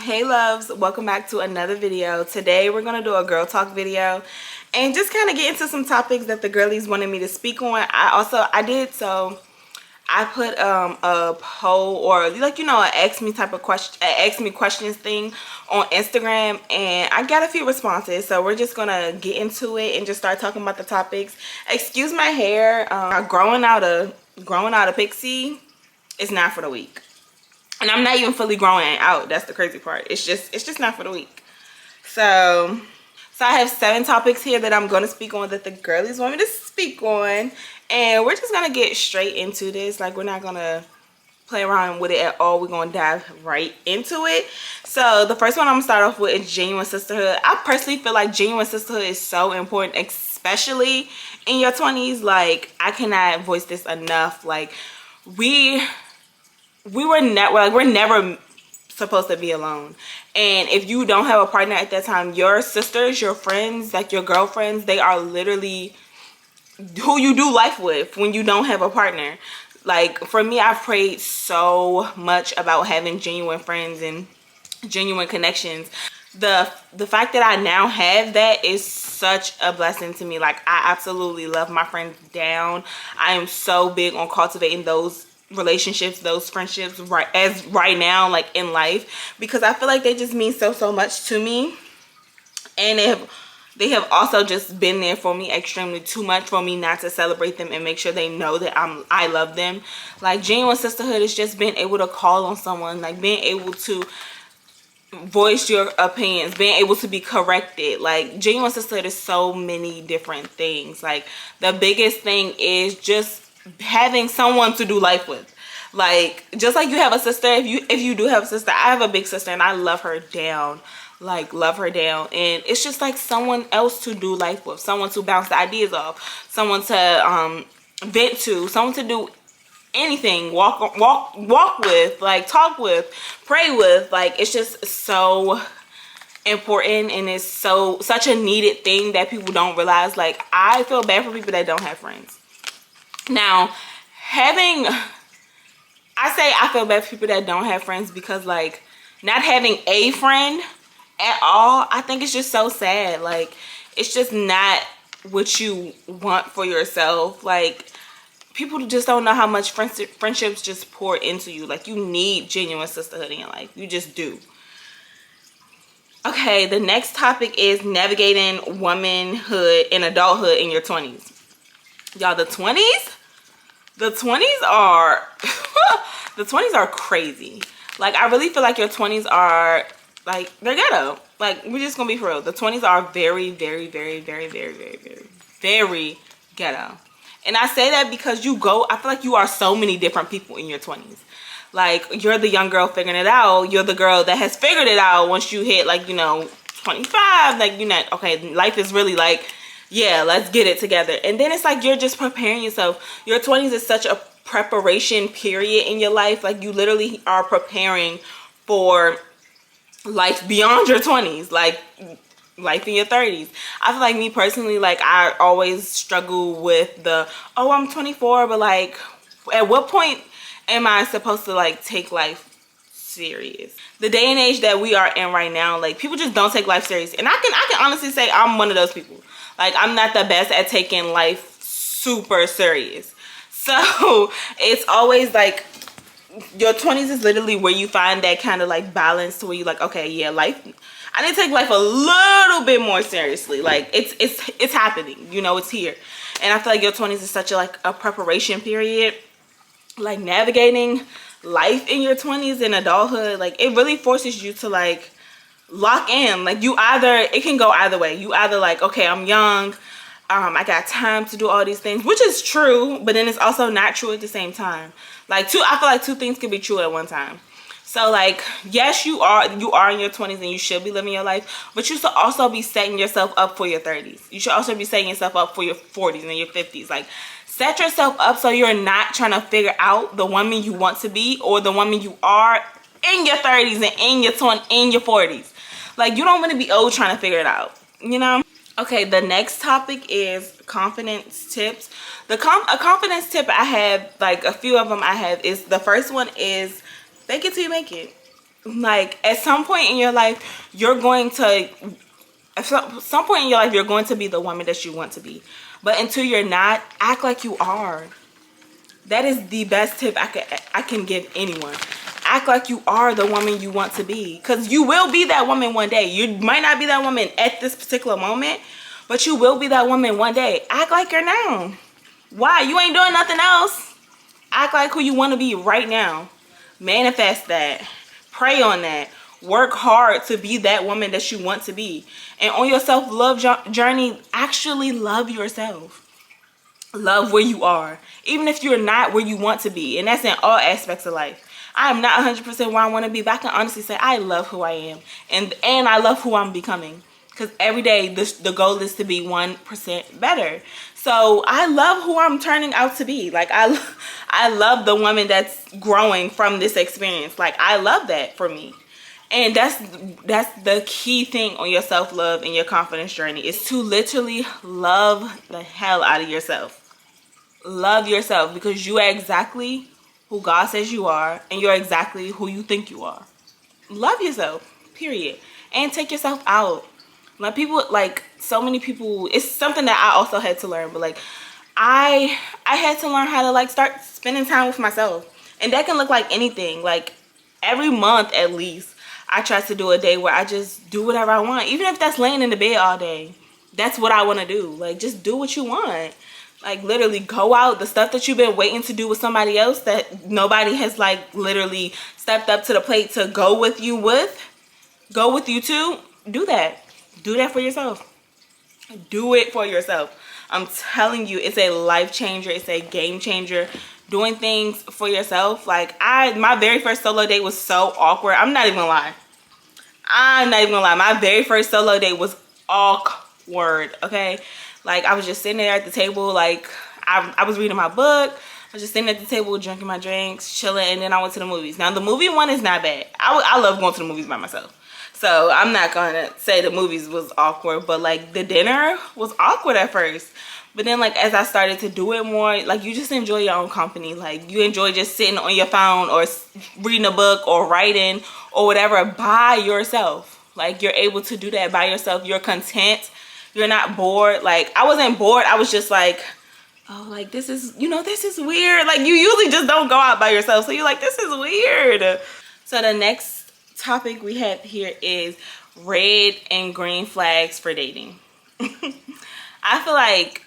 Hey loves, welcome back to another video. Today we're gonna do a girl talk video and just kind of get into some topics that the girlies wanted me to speak on. I put a poll, or like, you know, an ask me type of question, ask me questions thing on Instagram, and I got a few responses. So we're just gonna get into it and just start talking about the topics. Excuse my hair. Growing out a pixie is not for the weak. And I'm not even fully growing out. That's the crazy part. It's just not for the weak. So I have 7 topics here that I'm going to speak on, that the girlies want me to speak on. And we're just going to get straight into this. Like, we're not going to play around with it at all. We're going to dive right into it. So the first one I'm going to start off with is genuine sisterhood. I personally feel like genuine sisterhood is so important, especially in your 20s. Like, I cannot voice this enough. Like, we're never supposed to be alone. And if you don't have a partner at that time, your sisters, your friends, like your girlfriends, they are literally who you do life with when you don't have a partner. Like, for me, I've prayed so much about having genuine friends and genuine connections. The fact that I now have that is such a blessing to me. Like, I absolutely love my friends down. I am so big on cultivating those relationships, those friendships right now, like in life, because I feel like they just mean so much to me. And they have also just been there for me extremely too much for me not to celebrate them and make sure they know that I love them. Like, genuine sisterhood is just being able to call on someone, like being able to voice your opinions, being able to be corrected. Like, genuine sisterhood is so many different things. Like, the biggest thing is just having someone to do life with. Like, just like you have a sister, if you do have a sister, I have a big sister and I love her down. Like, love her down. And it's just like someone else to do life with, someone to bounce the ideas off, someone to vent to, someone to do anything, walk with, like talk with, pray with. Like, it's just so important, and it's such a needed thing that people don't realize. Like, I feel bad for people that don't have friends. Now, I feel bad for people that don't have friends, because like, not having a friend at all, I think it's just so sad. Like, it's just not what you want for yourself. Like, people just don't know how much friendships just pour into you. Like, you need genuine sisterhood in your life. You just do. Okay, the next topic is navigating womanhood and adulthood in your 20s. Y'all, the 20s are the 20s are crazy. Like, I really feel like your 20s are like, they're ghetto. Like, we're just gonna be for real. The 20s are very ghetto. And I say that because I feel like you are so many different people in your 20s. Like, you're the young girl figuring it out. You're the girl that has figured it out once you hit, like, you know, 25. Like, you're not, okay, life is really like, yeah, let's get it together. And then it's like, you're just preparing yourself. Your 20s is such a preparation period in your life. Like, you literally are preparing for life beyond your 20s. Like, life in your 30s. I feel like, me personally, like, I always struggle with oh, I'm 24, but like, at what point am I supposed to like take life serious? The day and age that we are in right now, like, people just don't take life serious. And I can honestly say I'm one of those people. Like, I'm not the best at taking life super serious. So it's always like, your 20s is literally where you find that kind of like balance, to where you're like, okay, yeah, life, I need to take life a little bit more seriously. Like, it's happening, you know, it's here. And I feel like your 20s is such a preparation period. Like, navigating life in your 20s and adulthood, like, it really forces you to like lock in. Like, it can go either way. You either like, okay, I'm young, I got time to do all these things, which is true, but then it's also not true at the same time. Like, I feel like 2 things can be true at one time. So like, yes, you are in your 20s and you should be living your life, but you should also be setting yourself up for your 30s. You should also be setting yourself up for your 40s and your 50s. Like, set yourself up so you're not trying to figure out the woman you want to be, or the woman you are in your 30s and in your 40s. Like, you don't want to be old trying to figure it out, you know? Okay, the next topic is confidence tips. A confidence tip I have, like a few of them I have, is the first one is fake it till you make it. Like at some point in your life, you're going to, at some point in your life, you're going to be the woman that you want to be. But until you're not, act like you are. That is the best tip I can give anyone. Act like you are the woman you want to be, because you will be that woman one day. You might not be that woman at this particular moment, but you will be that woman one day. Act like you're now. Why? You ain't doing nothing else. Act like who you want to be right now. Manifest that. Pray on that. Work hard to be that woman that you want to be. And on your self-love journey, actually love yourself. Love where you are, even if you're not where you want to be. And that's in all aspects of life. I am not 100% where I want to be, but I can honestly say I love who I am, and I love who I'm becoming, because every day the goal is to be 1% better. So I love who I'm turning out to be. Like I love the woman that's growing from this experience. Like I love that for me. And that's the key thing on your self-love and your confidence journey, is to literally love the hell out of yourself. Love yourself, because you are exactly who God says you are, and you're exactly who you think you are. Love yourself, period. And take yourself out. Like people, like so many people, it's something that I also had to learn, but like I had to learn how to like start spending time with myself. And that can look like anything. Like every month at least, I try to do a day where I just do whatever I want. Even if that's laying in the bed all day. That's what I want to do. Like just do what you want. Like literally go out. The stuff that you've been waiting to do with somebody else that nobody has like literally stepped up to the plate to go with you to, do that. Do that for yourself. Do it for yourself. I'm telling you, it's a life changer. It's a game changer. Doing things for yourself. Like my very first solo date was so awkward. I'm not even gonna lie. My very first solo date was awkward. Okay. Like I was just sitting there at the table, like I was reading my book. I was just sitting at the table, drinking my drinks, chilling, and then I went to the movies. Now the movie one is not bad. I love going to the movies by myself. So I'm not gonna say the movies was awkward, but like the dinner was awkward at first. But then like as I started to do it more, like you just enjoy your own company. Like you enjoy just sitting on your phone or reading a book or writing or whatever by yourself. Like you're able to do that by yourself. You're content. You're not bored. Like I wasn't bored. I was just like, oh, like this is, this is weird. Like you usually just don't go out by yourself. So you're like, this is weird. So the next topic we have here is red and green flags for dating. I feel like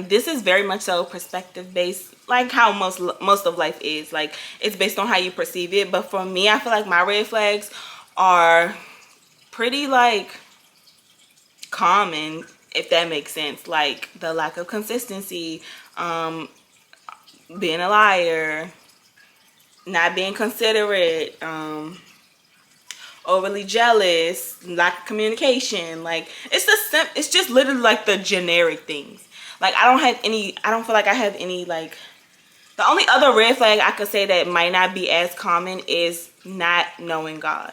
this is very much so perspective based, like how most of life is. Like it's based on how you perceive it. But for me, I feel like my red flags are pretty like common, if that makes sense. Like the lack of consistency, being a liar, not being considerate, overly jealous, lack of communication. Like it's just literally like the generic things. Like I don't feel like I have any, like the only other red flag I could say that might not be as common is not knowing God.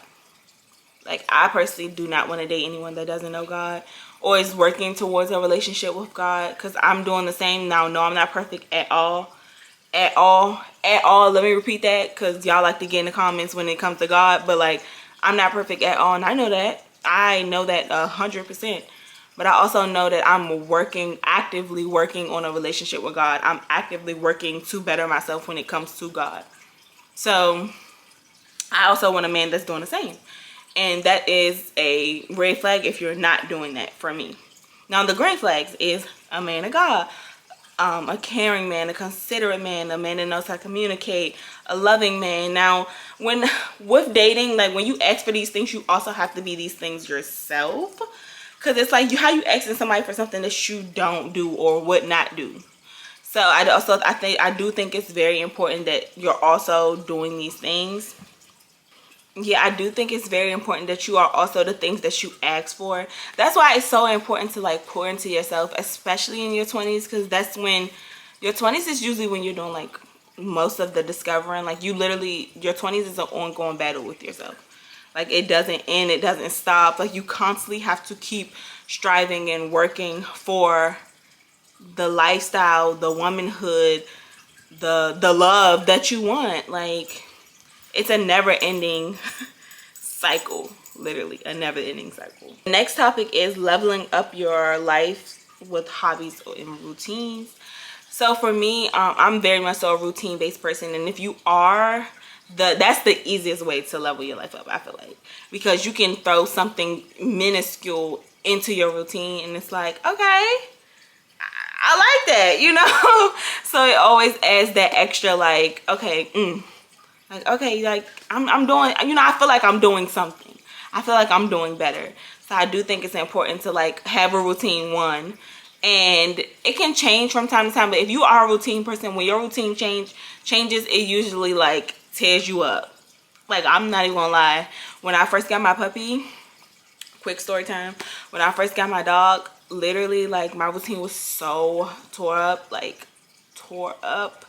Like I personally do not want to date anyone that doesn't know God or is working towards a relationship with God, because I'm doing the same now. No, I'm not perfect at all. At all. Let me repeat that, because y'all like to get in the comments when it comes to God. But like I'm not perfect at all, and I know that. I know that 100%. But I also know that I'm actively working on a relationship with God. I'm actively working to better myself when it comes to God. So I also want a man that's doing the same. And that is a red flag if you're not doing that for me. Now the green flags is a man of God, a caring man, a considerate man, a man that knows how to communicate, a loving man. Now with dating, like when you ask for these things, you also have to be these things yourself. Because it's like how you asking somebody for something that you don't do or would not do. So I do think it's very important that you're also doing these things. Yeah, I do think it's very important that you are also the things that you ask for. That's why it's so important to like pour into yourself, especially in your 20s, because that's when your 20s is usually when you're doing like most of the discovering. Like your 20s is an ongoing battle with yourself. Like it doesn't end, it doesn't stop. Like you constantly have to keep striving and working for the lifestyle, the womanhood, the love that you want. Like it's a never ending cycle, literally a never-ending cycle. The next topic is leveling up your life with hobbies and routines. So for me, I'm very much so a routine-based person, and if you are, that's the easiest way to level your life up, I feel like, because you can throw something minuscule into your routine and it's like, okay, I like that, you know. So it always adds that extra, like, okay, like, okay, like I'm doing, you know, I feel like I'm doing something. I feel like I'm doing better. So I do think it's important to like have a routine, one, and it can change from time to time. But if you are a routine person, when your routine changes, it usually like tears you up. Like, I'm not even gonna lie. When I first got my puppy, quick story time. When I first got my dog, literally like my routine was so tore up, like tore up.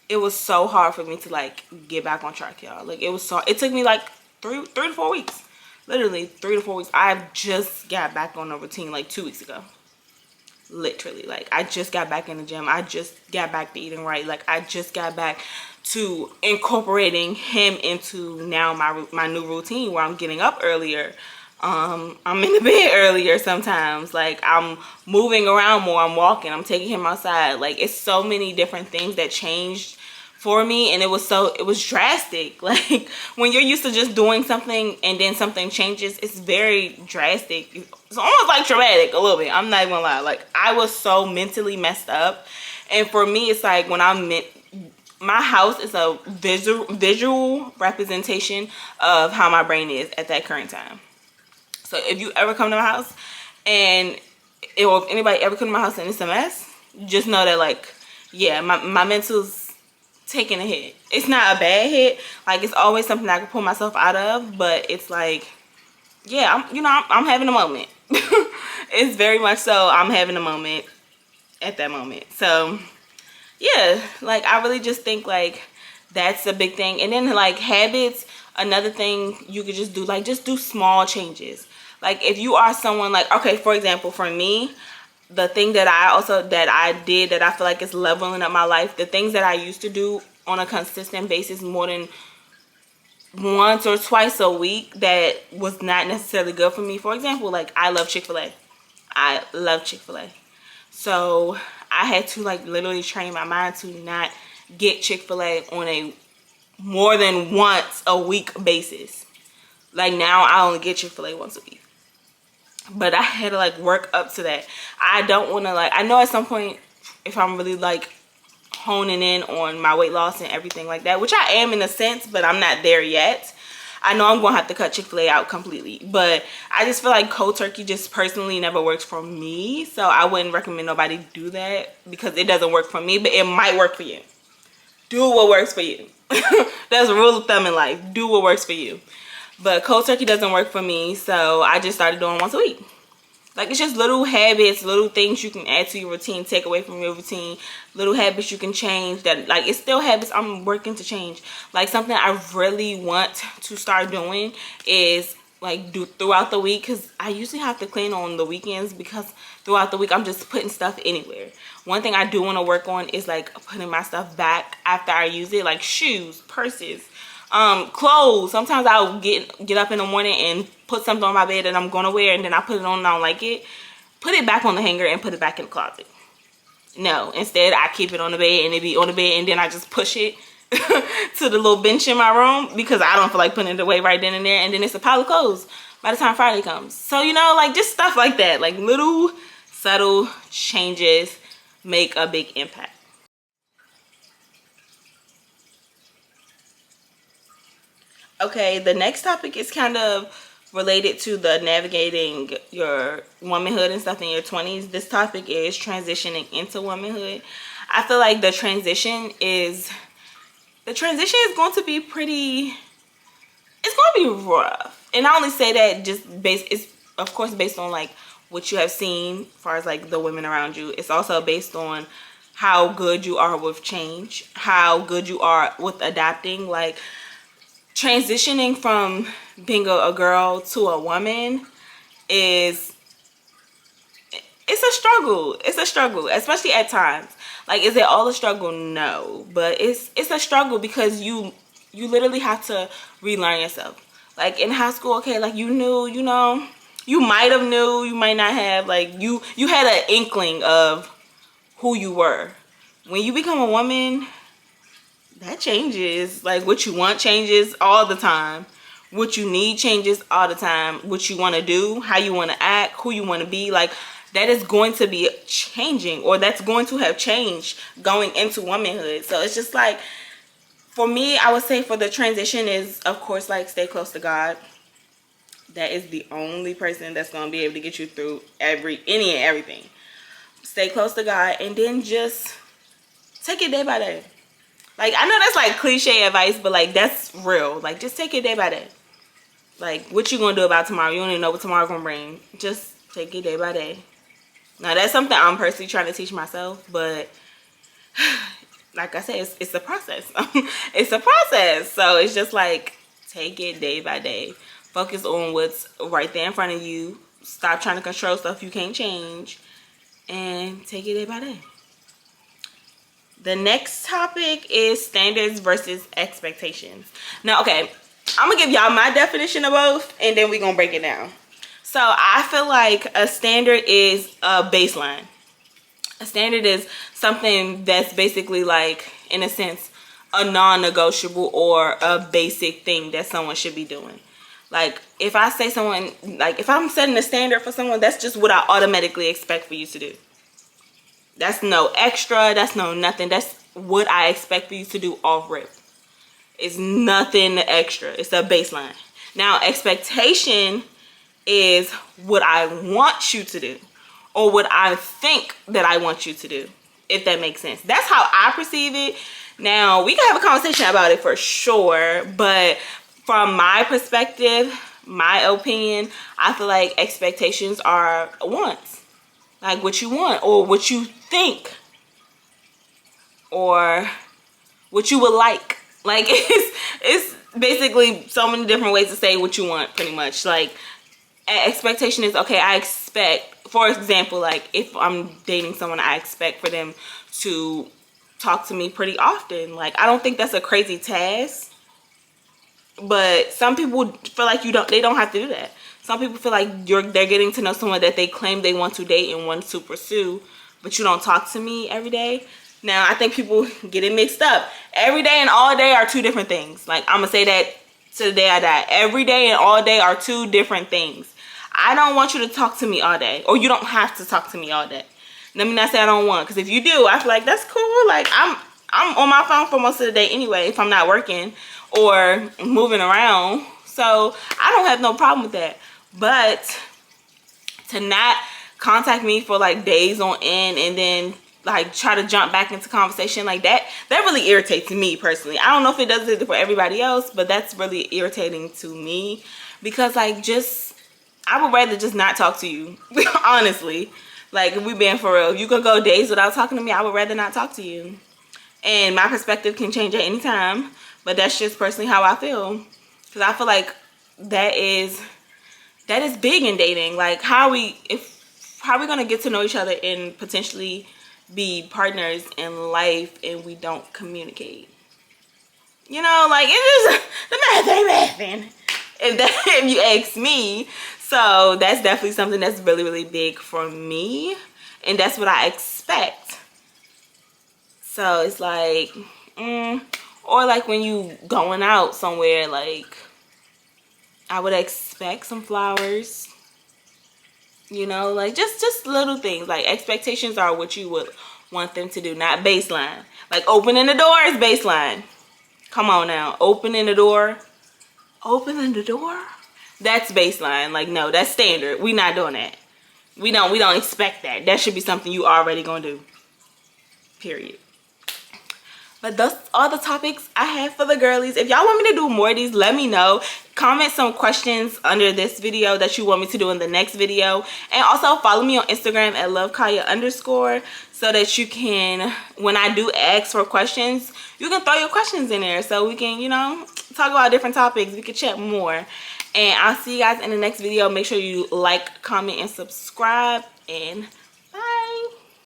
It was so hard for me to like get back on track, y'all. Like, it was so, it took me like three to 4 weeks, literally 3 to 4 weeks. I just got back on a routine like 2 weeks ago, literally. Like, I just got back in the gym. I just got back to eating right. Like, I just got back to incorporating him into now my new routine, where I'm getting up earlier. I'm in the bed earlier sometimes. Like, I'm moving around more. I'm walking. I'm taking him outside. Like, it's so many different things that changed for me, and it was drastic. Like, when you're used to just doing something and then something changes, it's very drastic. It's almost like traumatic a little bit. I'm not even gonna lie. Like, I was so mentally messed up, and for me, it's like when my house is a visual representation of how my brain is at that current time. So if you ever come to my house and if anybody ever come to my house and it's a mess, just know that, like, yeah, my mental's taking a hit. It's not a bad hit. Like, it's always something I can pull myself out of, but it's like, yeah, I'm having a moment. It's very much so I'm having a moment at that moment. So yeah, like, I really just think like that's a big thing. And then like habits, another thing you could just do, like, just do small changes. Like, if you are someone like, okay, for example, for me, the thing that I did that I feel like is leveling up my life, the things that I used to do on a consistent basis more than once or twice a week that was not necessarily good for me. For example, like, I love Chick-fil-A. I love Chick-fil-A. So I had to like literally train my mind to not get Chick-fil-A on a more than once a week basis. Like, now I only get Chick-fil-A once a week. But I had to like work up to that. I don't want to, like, I know at some point, if I'm really like honing in on my weight loss and everything like that, which I am in a sense, but I'm not there yet. I know I'm gonna have to cut Chick-fil-A out completely, but I just feel like cold turkey just personally never works for me. So I wouldn't recommend nobody do that because it doesn't work for me, but it might work for you. Do what works for you. That's a rule of thumb in life. Do what works for you. But cold turkey doesn't work for me, so I just started doing once a week. Like, it's just little habits, little things you can add to your routine, take away from your routine, little habits you can change that, like, it's still habits I'm working to change. Like, something I really want to start doing is, like, do throughout the week, because I usually have to clean on the weekends because throughout the week I'm just putting stuff anywhere. One thing I do want to work on is, like, putting my stuff back after I use it, like shoes, purses, clothes. Sometimes I'll get up in the morning and put something on my bed that I'm gonna wear, and then I put it on and I don't like it. Put it back on the hanger and put it back in the closet. No, instead I keep it on the bed, and it be on the bed, and then I just push it to the little bench in my room because I don't feel like putting it away right then and there, and then it's a pile of clothes by the time Friday comes. So, you know, like, just stuff like that, like little subtle changes make a big impact. Okay, the next topic is kind of related to the navigating your womanhood and stuff in your 20s. This topic is transitioning into womanhood. I feel like the transition is going to be it's going to be rough. And I only say that just it's of course based on like what you have seen as far as like the women around you. It's also based on how good you are with change, how good you are with adapting. Like, transitioning from being a girl to a woman it's a struggle. It's a struggle, especially at times. Like, is it all a struggle? No, but it's a struggle because you literally have to relearn yourself. Like in high school, okay, like you knew, you know, you might have knew, you might not have, like you had an inkling of who you were. When you become a woman, that changes. Like what you want changes all the time. What you need changes all the time. What you want to do, how you want to act, who you want to be, like that is going to be changing, or that's going to have changed going into womanhood. So it's just like, for me, I would say for the transition is, of course, like stay close to God. That is the only person that's going to be able to get you through any and everything. Stay close to God, and then just take it day by day. Like, I know that's like cliche advice, but like that's real. Like, just take it day by day. Like, what you gonna do about tomorrow? You don't even know what tomorrow gonna bring. Just take it day by day. Now, that's something I'm personally trying to teach myself, but like I said, it's a process. It's a process. So it's just like, take it day by day. Focus on what's right there in front of you. Stop trying to control stuff you can't change, and take it day by day. The next topic is standards versus expectations. Now, okay, I'm gonna give y'all my definition of both, and then we're gonna break it down. So I feel like a standard is a baseline. A standard is something that's basically like, in a sense, a non-negotiable or a basic thing that someone should be doing. Like, if I say someone, like if I'm setting a standard for someone, that's just what I automatically expect for you to do. That's no extra, that's no nothing. That's what I expect for you to do off rip. It's nothing extra. It's a baseline. Now, expectation is what I want you to do, or what I think that I want you to do, if that makes sense. That's how I perceive it. Now, we can have a conversation about it for sure, but from my perspective, my opinion, I feel like expectations are wants. Like what you want, or what you think, or what you would like. Like it's basically so many different ways to say what you want, pretty much. Like, expectation is, okay, I expect, for example, like if I'm dating someone, I expect for them to talk to me pretty often. Like, I don't think that's a crazy task, but some people feel like they don't have to do that. Some people feel like they're getting to know someone that they claim they want to date and want to pursue, but you don't talk to me every day. Now, I think people get it mixed up. Every day and all day are two different things. Like, I'm gonna say that to the day I die. Every day and all day are two different things. I don't want you to talk to me all day, or you don't have to talk to me all day. Let me not say I don't want, because if you do, I feel like that's cool. Like, I'm on my phone for most of the day anyway, if I'm not working or moving around. So I don't have no problem with that. But to not contact me for like days on end, and then like try to jump back into conversation like that really irritates me personally. I don't know if it does it for everybody else, but that's really irritating to me, because like, I would rather just not talk to you. Honestly, like, if we being for real, if you could go days without talking to me, I would rather not talk to you. And my perspective can change at any time, but that's just personally how I feel. Because I feel like that is big in dating. Like, how are we gonna get to know each other and potentially be partners in life, and we don't communicate? You know, like, it's just the math ain't mathing, if you ask me. So that's definitely something that's really, really big for me, and that's what I expect. So it's like, or like when you going out somewhere, like, I would expect some flowers, you know, like just little things. Like, expectations are what you would want them to do, not baseline. Like, opening the door is baseline. Come on now, opening the door, that's baseline. Like, no, that's standard. We not doing that. We don't expect that. That should be something you already gonna do, period. But those are the topics I have for the girlies. If y'all want me to do more of these, let me know. Comment some questions under this video that you want me to do in the next video. And also follow me on Instagram at lovekaya_, so that you can, when I do ask for questions, you can throw your questions in there, so we can, you know, talk about different topics. We can chat more. And I'll see you guys in the next video. Make sure you like, comment, and subscribe. And